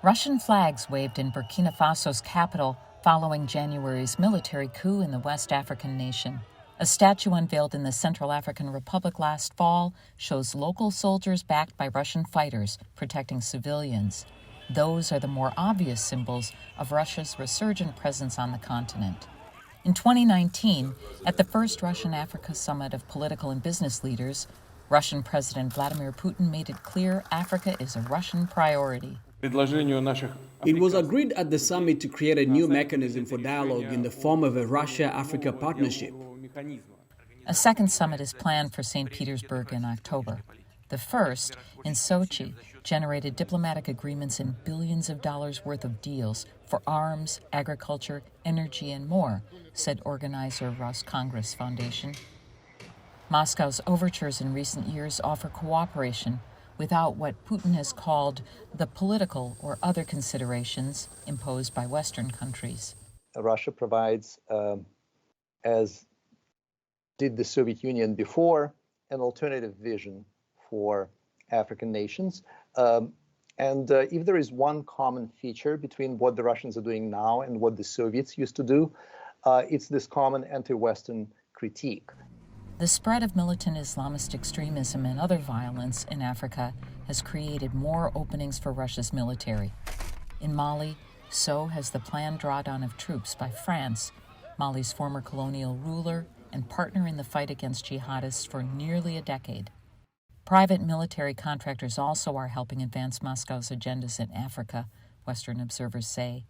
Russian flags waved in Burkina Faso's capital following January's military coup in the West African nation. A statue unveiled in the Central African Republic last fall shows local soldiers backed by Russian fighters protecting civilians. Those are the more obvious symbols of Russia's resurgent presence on the continent. In 2019, at the first Russian-Africa Summit of Political and Business Leaders, Russian President Vladimir Putin made it clear Africa is a Russian priority. It was agreed at the summit to create a new mechanism for dialogue in the form of a Russia-Africa partnership. A second summit is planned for St. Petersburg in October. The first, in Sochi, generated diplomatic agreements and billions of dollars worth of deals for arms, agriculture, energy, and more, said organizer Ross Congress Foundation. Moscow's overtures in recent years offer cooperation without what Putin has called the political or other considerations imposed by Western countries. Russia provides, as did the Soviet Union before, an alternative vision for African nations. And if there is one common feature between what the Russians are doing now and what the Soviets used to do, it's this common anti-Western critique. The spread of militant Islamist extremism and other violence in Africa has created more openings for Russia's military. In Mali, so has the planned drawdown of troops by France, Mali's former colonial ruler and partner in the fight against jihadists for nearly a decade. Private military contractors also are helping advance Moscow's agendas in Africa, Western observers say.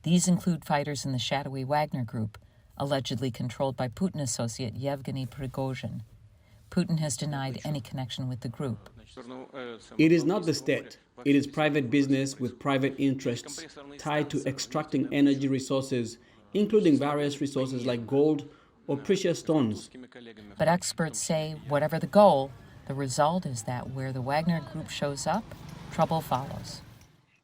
These include fighters in the shadowy Wagner Group, allegedly controlled by Putin associate Yevgeny Prigozhin. Putin has denied any connection with the group. It is not the state. It is private business with private interests tied to extracting energy resources, including various resources like gold or precious stones. But experts say whatever the goal, the result is that where the Wagner Group shows up, trouble follows.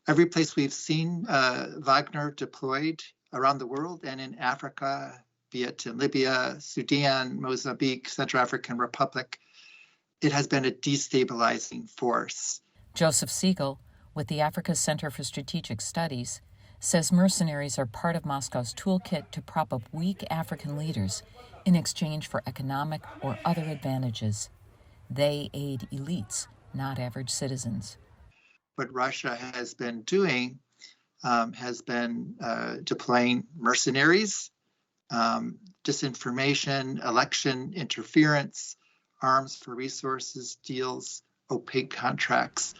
Every place we've seen Wagner deployed around the world and in Africa, be it in Libya, Sudan, Mozambique, Central African Republic, it has been a destabilizing force. Joseph Siegel, with the Africa Center for Strategic Studies, says mercenaries are part of Moscow's toolkit to prop up weak African leaders in exchange for economic or other advantages. They aid elites, not average citizens. What Russia has been doing has been deploying mercenaries, disinformation, election interference, arms for resources deals, opaque contracts.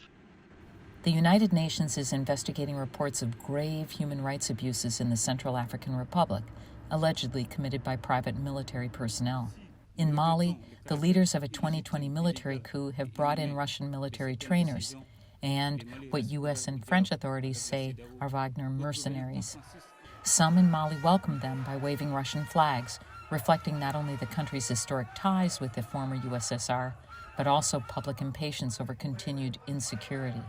The United Nations is investigating reports of grave human rights abuses in the Central African Republic, allegedly committed by private military personnel. In Mali, the leaders of a 2020 military coup have brought in Russian military trainers and what U.S. and French authorities say are Wagner mercenaries. Some in Mali welcomed them by waving Russian flags, reflecting not only the country's historic ties with the former USSR, but also public impatience over continued insecurity.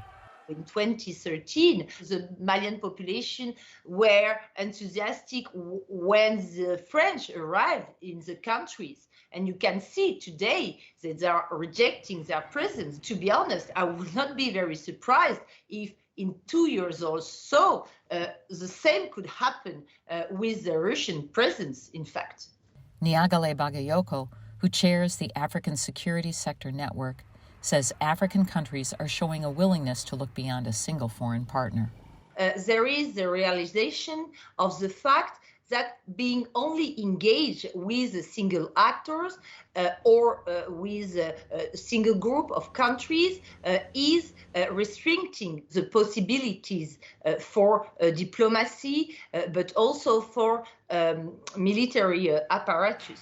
In 2013, the Malian population were enthusiastic when the French arrived in the countries. And you can see today that they are rejecting their presence. To be honest, I would not be very surprised if in 2 years or so, the same could happen with the Russian presence, in fact. Niagale Bagayoko, who chairs the African Security Sector Network, says African countries are showing a willingness to look beyond a single foreign partner. There is the realization of the fact that being only engaged with single actors or with a single group of countries is restricting the possibilities for diplomacy, but also for military apparatus.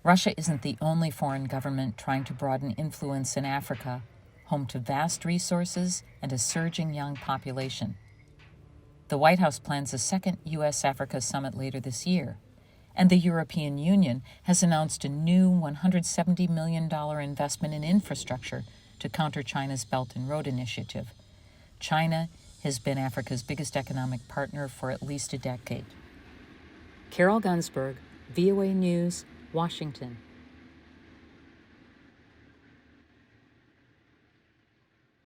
Russia isn't the only foreign government trying to broaden influence in Africa, home to vast resources and a surging young population. The White House plans a second U.S.-Africa summit later this year, and the European Union has announced a new $170 million investment in infrastructure to counter China's Belt and Road Initiative. China has been Africa's biggest economic partner for at least a decade. Carol Guensburg, VOA News, Washington.